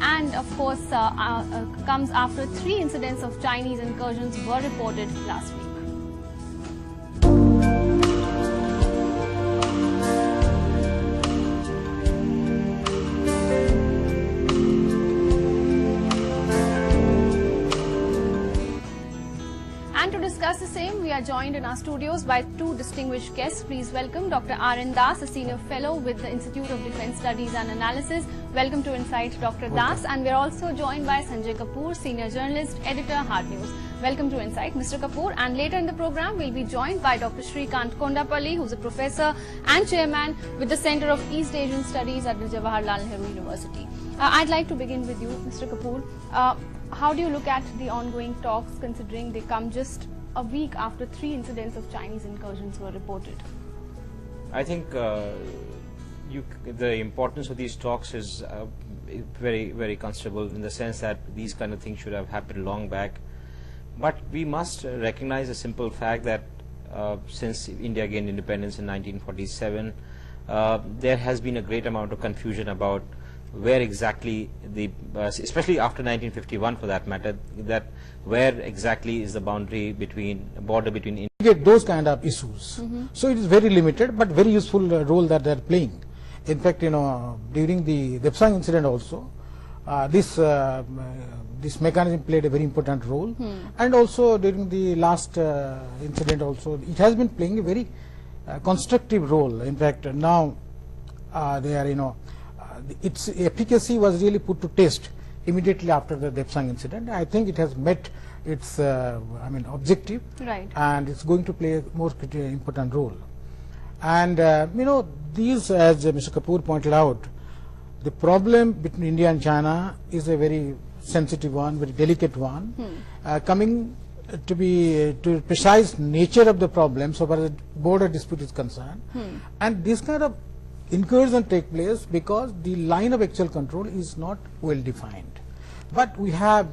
and of course comes after 3 incidents of Chinese incursions were reported last week. And to discuss the same, we are joined in our studios by 2 distinguished guests. Please welcome Dr. R.N. Das, a Senior Fellow with the Institute of Defence Studies and Analysis. Welcome to Insight, Dr. Das. And we are also joined by Sanjay Kapoor, Senior Journalist, Editor, Hard News. Welcome to Insight, Mr. Kapoor. And later in the program, we'll be joined by Dr. Shrikant Kondapalli, who's a Professor and Chairman with the Center of East Asian Studies at the Jawaharlal Nehru University. I'd like to begin with you, Mr. Kapoor. How do you look at the ongoing talks, considering they come just a week after 3 incidents of Chinese incursions were reported? I think the importance of these talks is very, very considerable, in the sense that these kind of things should have happened long back. But we must recognize a simple fact that since India gained independence in 1947, there has been a great amount of confusion about where exactly especially after 1951 for that matter, that where exactly is the border between India. Get those kind of issues. So it is very limited but very useful role that they are playing. In fact, during the Depsang incident also, this mechanism played a very important role, and also during the last incident also, it has been playing a very constructive role. In fact, now they are its efficacy was really put to test immediately after the Depsang incident. I think it has met its objective, right, and it's going to play a more important role. And these, as Mr. Kapoor pointed out, the problem between India and China is a very sensitive one, very delicate one. Coming to the precise nature of the problem so far as the border dispute is concerned, and this kind of incursion take place because the line of actual control is not well defined. But we have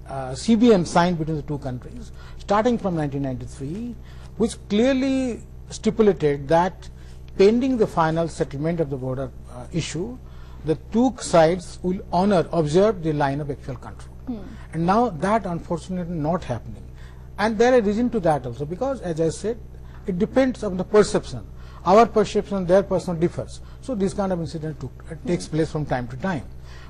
CBM signed between the 2 countries starting from 1993, which clearly stipulated that pending the final settlement of the border issue, the 2 sides will observe the line of actual control. And now that unfortunately not happening. And there is a reason to that also, because as I said, it depends on the perception. Our perception, their perception differs. So this kind of incident takes place from time to time.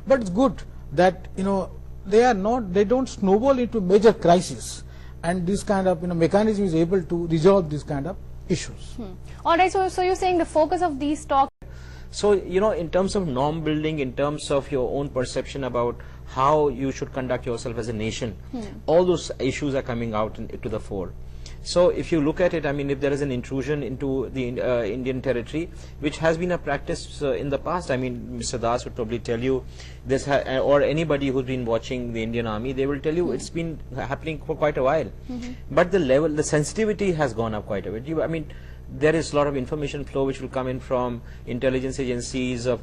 But it's good that they don't snowball into major crisis, and this kind of mechanism is able to resolve these kind of issues. All right. So you're saying the focus of these talks. So in terms of norm building, in terms of your own perception about how you should conduct yourself as a nation, all those issues are coming out to the fore. So if you look at it, if there is an intrusion into the Indian territory, which has been a practice in the past, Mr. Das would probably tell you this, or anybody who's been watching the Indian Army, they will tell you it's been happening for quite a while. But the sensitivity has gone up quite a bit. There is a lot of information flow which will come in from intelligence agencies, of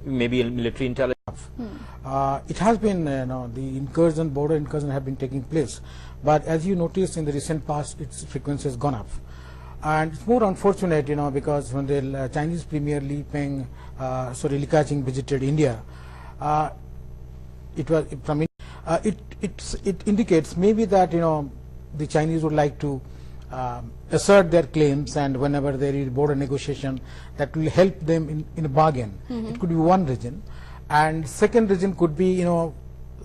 maybe military intelligence. It has been, the border incursion have been taking place. But as you noticed in the recent past, its frequency has gone up. And it's more unfortunate, because when the Chinese Premier Li Ka-shing visited India, it indicates maybe that, the Chinese would like to assert their claims, and whenever there is border negotiation, that will help them in a bargain. It could be one reason. And second reason could be,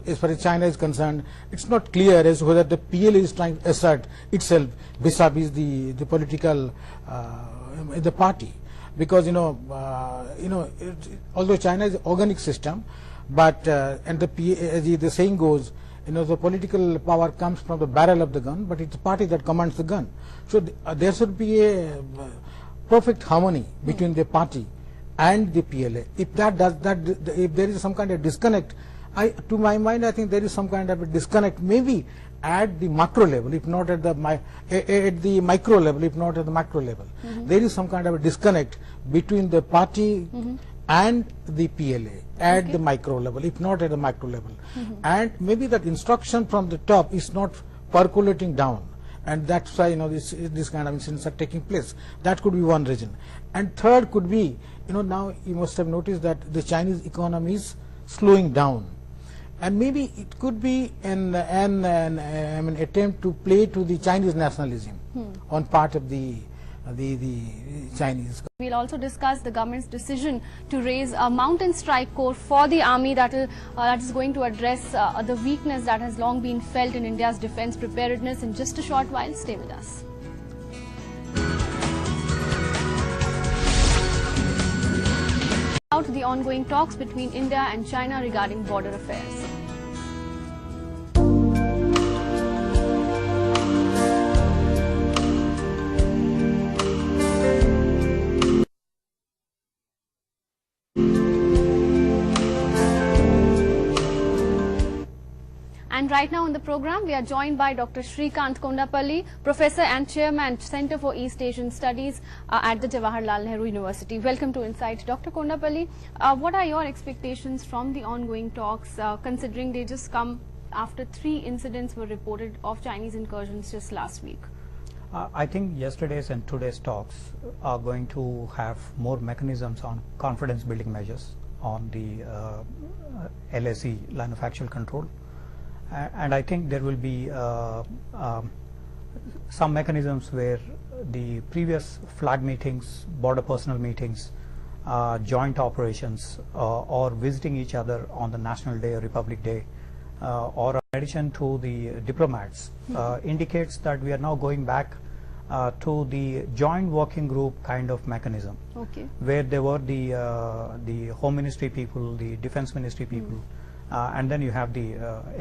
as far as China is concerned, it's not clear as to whether the PLA is trying to assert itself vis-a-vis the political the party, because although China is an organic system, but and as the saying goes, the political power comes from the barrel of the gun, but it's the party that commands the gun. So there should be a perfect harmony between the party and the PLA. If if there is some kind of disconnect, to my mind, I think there is some kind of a disconnect, maybe at the macro level, if not at the micro level, if not at the macro level. There is some kind of a disconnect between the party and the PLA at the micro level, if not at the macro level. And maybe that instruction from the top is not percolating down, and that's why this kind of incidents are taking place. That could be one reason. And third could be, now you must have noticed that the Chinese economy is slowing down. And maybe it could be an attempt to play to the Chinese nationalism on part of the Chinese. We'll also discuss the government's decision to raise a mountain strike corps for the army that is going to address the weakness that has long been felt in India's defense preparedness in just a short while. Stay with us. Out the ongoing talks between India and China regarding border affairs. And right now on the program, we are joined by Dr. Shrikant Kondapalli, Professor and Chairman, Center for East Asian Studies at the Jawaharlal Nehru University. Welcome to Insight. Dr. Kondapalli, what are your expectations from the ongoing talks, considering they just come after 3 incidents were reported of Chinese incursions just last week? I think yesterday's and today's talks are going to have more mechanisms on confidence building measures on the LAC, line of actual control. And I think there will be some mechanisms where the previous flag meetings, border personnel meetings, joint operations, or visiting each other on the National Day or Republic Day, or in addition to the diplomats, indicates that we are now going back to the joint working group kind of mechanism, where there were the Home Ministry people, the Defense Ministry people, and then you have the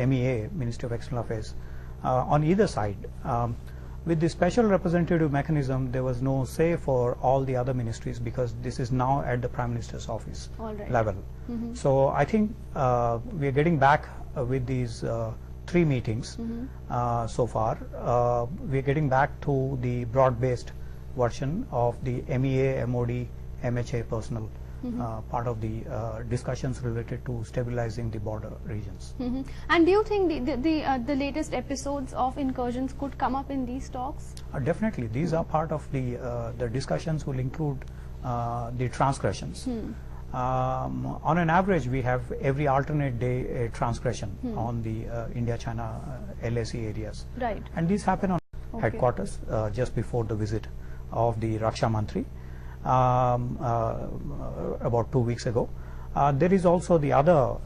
MEA, Ministry of External Affairs, on either side. With the special representative mechanism, there was no say for all the other ministries because this is now at the Prime Minister's office level. So I think we are getting back with these 3 meetings so far. We are getting back to the broad-based version of the MEA, MOD, MHA personnel. Part of the discussions related to stabilizing the border regions. And do you think the latest episodes of incursions could come up in these talks? Definitely, these are part of the discussions. Will include the transgressions. On an average, we have every alternate day a transgression on the India-China LAC areas. Right. And these happen on headquarters just before the visit of the Raksha Mantri. About 2 weeks ago. There is also the other,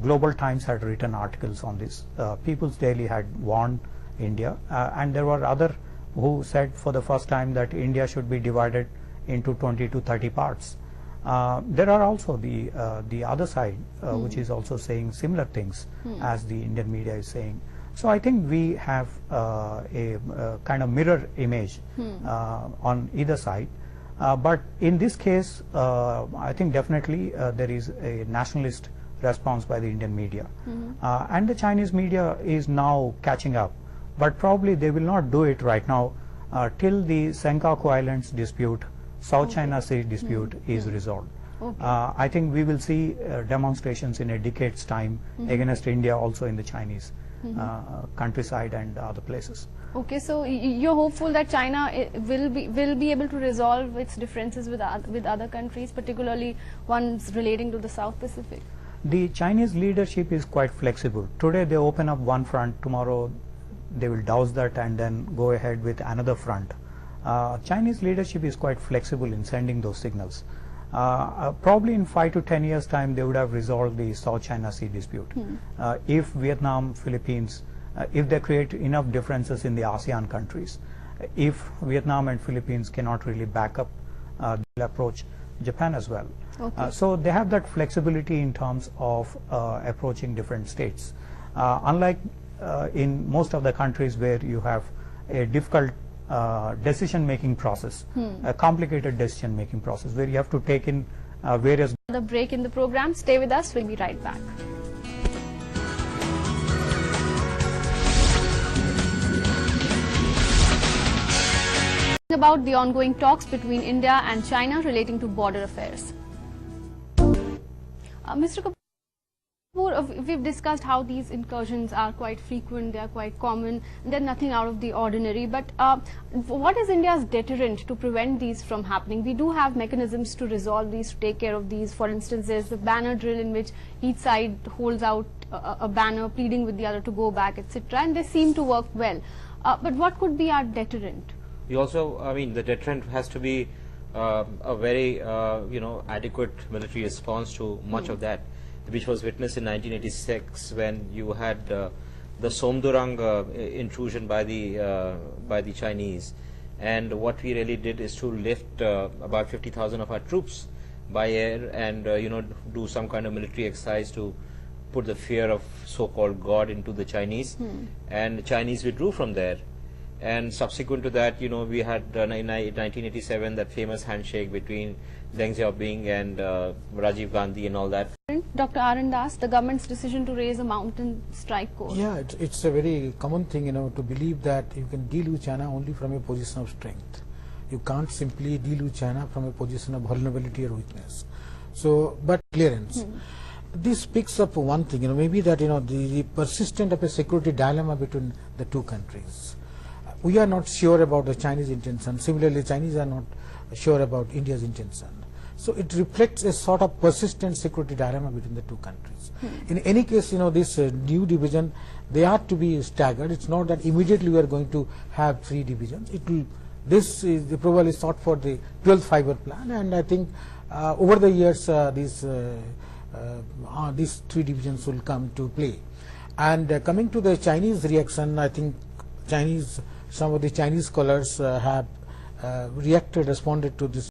Global Times had written articles on this. People's Daily had warned India, and there were other who said for the first time that India should be divided into 20 to 30 parts. There are also the other side, which is also saying similar things as the Indian media is saying. So I think we have a kind of mirror image on either side. But in this case, I think definitely there is a nationalist response by the Indian media. And the Chinese media is now catching up. But probably they will not do it right now till the Senkaku Islands dispute, South China Sea dispute is resolved. I think we will see demonstrations in a decade's time against India also in the Chinese countryside and other places. Okay, so you're hopeful that China will be able to resolve its differences with other countries, particularly ones relating to the South Pacific? The Chinese leadership is quite flexible. Today they open up one front, tomorrow they will douse that and then go ahead with another front. Chinese leadership is quite flexible in sending those signals. Probably in 5 to 10 years time they would have resolved the South China Sea dispute. If Vietnam, Philippines, if they create enough differences in the ASEAN countries, if Vietnam and Philippines cannot really back up the approach, Japan as well. So they have that flexibility in terms of approaching different states. Unlike in most of the countries where you have a difficult decision-making process, a complicated decision-making process where you have to take in various... The break in the program. Stay with us. We'll be right back. About the ongoing talks between India and China relating to border affairs. Mr. Kapoor, We've discussed how these incursions are quite frequent, they are quite common, they're nothing out of the ordinary. But what is India's deterrent to prevent these from happening? We do have mechanisms to resolve these, to take care of these. For instance, there's the banner drill in which each side holds out a banner pleading with the other to go back, etc. And they seem to work well. But what could be our deterrent? We also, I mean, the deterrent has to be a very, adequate military response to much of that, which was witnessed in 1986 when you had the Somdurang intrusion by the Chinese, and what we really did is to lift about 50,000 of our troops by air and do some kind of military exercise to put the fear of so-called God into the Chinese, and the Chinese withdrew from there. And subsequent to that, we had in 1987 that famous handshake between Deng Xiaoping and Rajiv Gandhi and all that. Dr. Arun Das, the government's decision to raise a mountain strike court. Yeah, it's a very common thing, to believe that you can deal with China only from a position of strength. You can't simply deal with China from a position of vulnerability or weakness. So, but clearance. This picks up one thing, maybe that, the persistent of a security dilemma between the two countries. We are not sure about the Chinese intention. Similarly, Chinese are not sure about India's intention. So it reflects a sort of persistent security dilemma between the two countries. In any case, this new division, they are to be staggered. It's not that immediately we are going to have 3 divisions. This is the approval is sought for the 12th fiber plan, and I think over the years these 3 divisions will come to play. And coming to the Chinese reaction, I think some of the Chinese scholars have responded to this